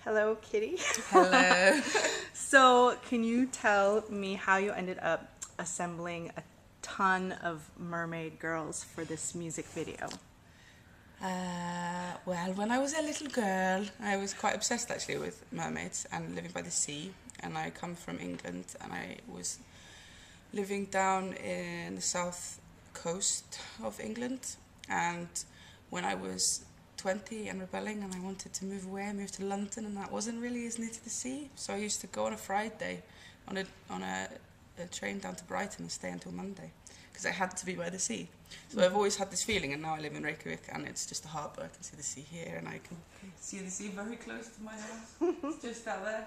Hello, Kitty. Hello. So, can you tell me how you ended up assembling a ton of mermaid girls for this music video? Well, when I was a little girl, I was quite obsessed actually with mermaids and living by the sea. And I come from England, and I was living down in the south coast of England. And when I was 20 and rebelling, and I wanted to move away, I moved to London, and that wasn't really as near to the sea. So I used to go on a Friday on a train down to Brighton and stay until Monday, because I had to be by the sea. So I've always had this feeling, and now I live in Reykjavik, and it's just a harbour. I can see the sea here, and I can see the sea very close to my house. It's just out there.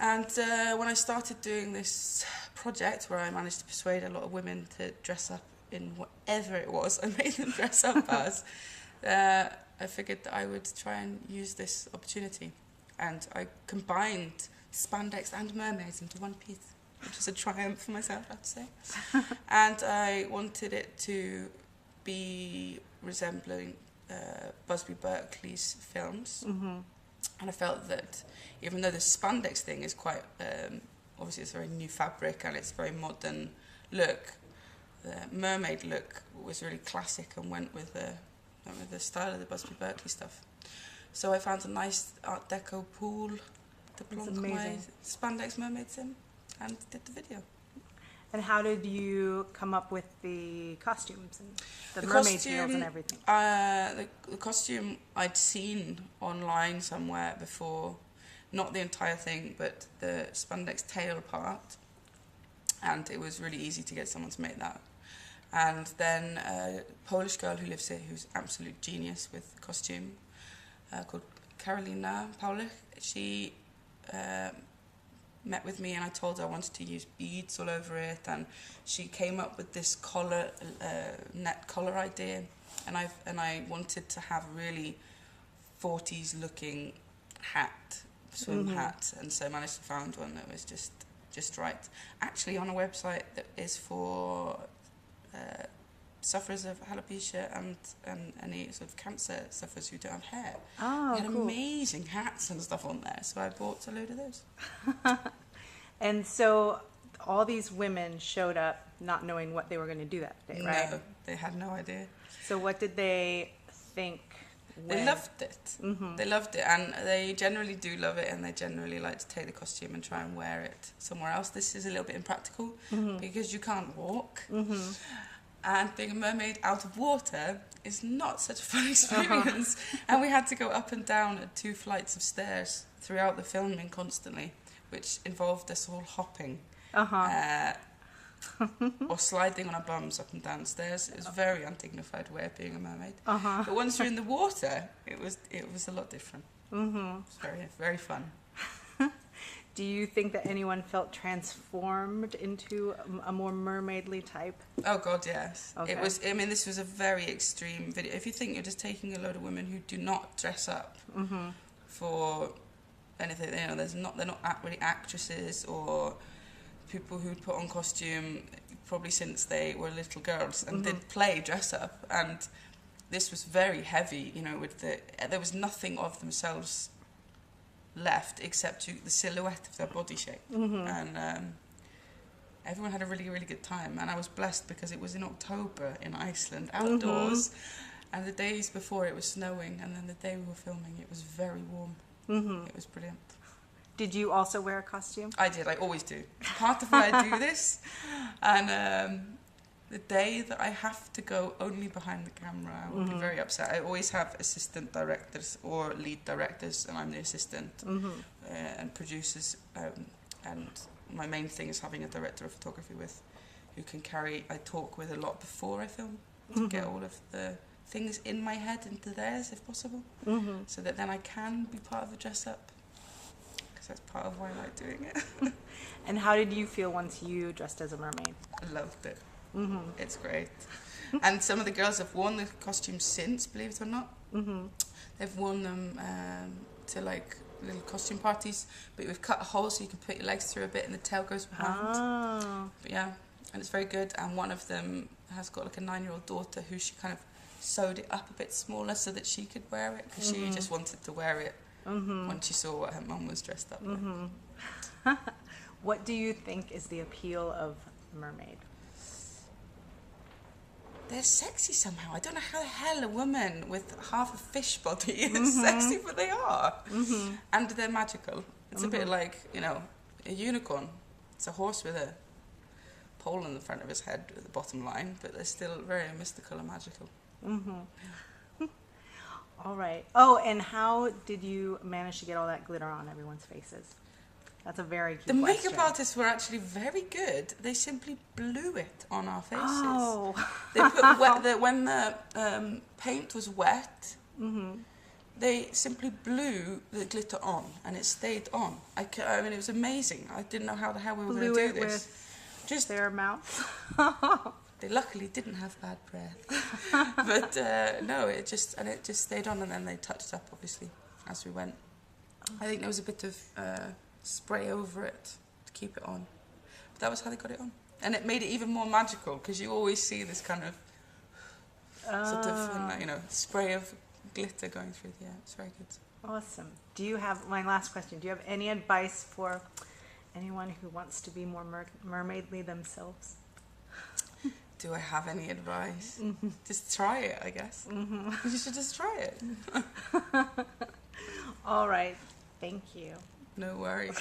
And when I started doing this project, where I managed to persuade a lot of women to dress up in whatever it was I made them dress up as, I figured that I would try and use this opportunity. And I combined spandex and mermaids into one piece, which is a triumph for myself, I have to say. And I wanted it to be resembling Busby Berkeley's films. Mm-hmm. And I felt that even though the spandex thing is quite, obviously it's a very new fabric and it's a very modern look, the mermaid look was really classic and went with the style of the Busby Berkeley stuff. So I found a nice Art Deco pool to plonk my spandex mermaids in and did the video. And how did you come up with the costumes and the mermaid tails and everything? The costume I'd seen online somewhere before, not the entire thing, but the spandex tail part, and it was really easy to get someone to make that. And then a Polish girl who lives here, who's absolute genius with costume, called Karolina Paulich, she met with me, and I told her I wanted to use beads all over it, and she came up with this collar, net collar idea, and I wanted to have a really 40s looking hat, swim hat, and so I managed to find one that was just right. Actually, on a website that is for sufferers of alopecia and any sort of cancer sufferers who don't have hair. Oh, they had cool. amazing hats and stuff on there, so I bought a load of those. And so all these women showed up not knowing what they were going to do that day, right? No, they had no idea. So what did they think? They loved it. Mm-hmm. They loved it, and they generally do love it, and they generally like to take the costume and try and wear it somewhere else. This is a little bit impractical because you can't walk. Mm-hmm. And being a mermaid out of water is not such a fun experience. And we had to go up and down 2 flights of stairs throughout the filming constantly, which involved us all hopping or sliding on our bums up and down stairs. It was a very undignified way of being a mermaid. But once you're in the water, it was a lot different. Mm-hmm. It was very, very fun. Do you think that anyone felt transformed into a more mermaidly type? Oh God, yes. Okay. It was. I mean, this was a very extreme video. If you think you're just taking a load of women who do not dress up for anything, you know, they're not really actresses or people who put on costume probably since they were little girls and did play dress up. And this was very heavy, you know. There was nothing of themselves left except the silhouette of their body shape, and everyone had a really, really good time. And I was blessed because it was in October in Iceland, outdoors, and the days before it was snowing, and then the day we were filming it was very warm. It was brilliant. Did you also wear a costume? I did. I always do. Part of why I do this, and the day that I have to go only behind the camera, I will be very upset. I always have assistant directors or lead directors, and I'm the assistant, and producers. And my main thing is having a director of photography who can I talk with a lot before I film to get all of the things in my head into theirs, if possible, so that then I can be part of the dress up. Because that's part of why I like doing it. And how did you feel once you dressed as a mermaid? I loved it. It's great. And some of the girls have worn the costumes since, believe it or not. They've worn them to like little costume parties, but we've cut a hole so you can put your legs through a bit and the tail goes behind. But yeah, and it's very good. And one of them has got like a 9-year-old daughter who she kind of sewed it up a bit smaller so that she could wear it, because she just wanted to wear it when she saw what her mum was dressed up like. What do you think is the appeal of mermaid? They're sexy somehow. I don't know how the hell a woman with half a fish body is sexy, but they are. And they're magical. It's a bit like, you know, a unicorn. It's a horse with a pole in the front of his head at the bottom line, but they're still very mystical and magical. All right. Oh, and how did you manage to get all that glitter on everyone's faces? That's a very key The question. makeup artists were actually very good. They simply blew it on our faces. Oh. They put when the paint was wet, they simply blew the glitter on, and it stayed on. I mean, it was amazing. I didn't know how the hell we were going to do this. With Just their mouths. they luckily didn't have bad breath, but no, it just stayed on, and then they touched up obviously as we went. I think there was a bit of spray over it to keep it on, but that was how they got it on, and it made it even more magical because you always see this kind of sort of you know, spray of glitter going through the air. It's very good. Awesome. Do you have, my last question, do you have any advice for anyone who wants to be more mermaidly themselves? Do I have any advice? Just try it, I guess. You should just try it. All right. Thank you. No worries.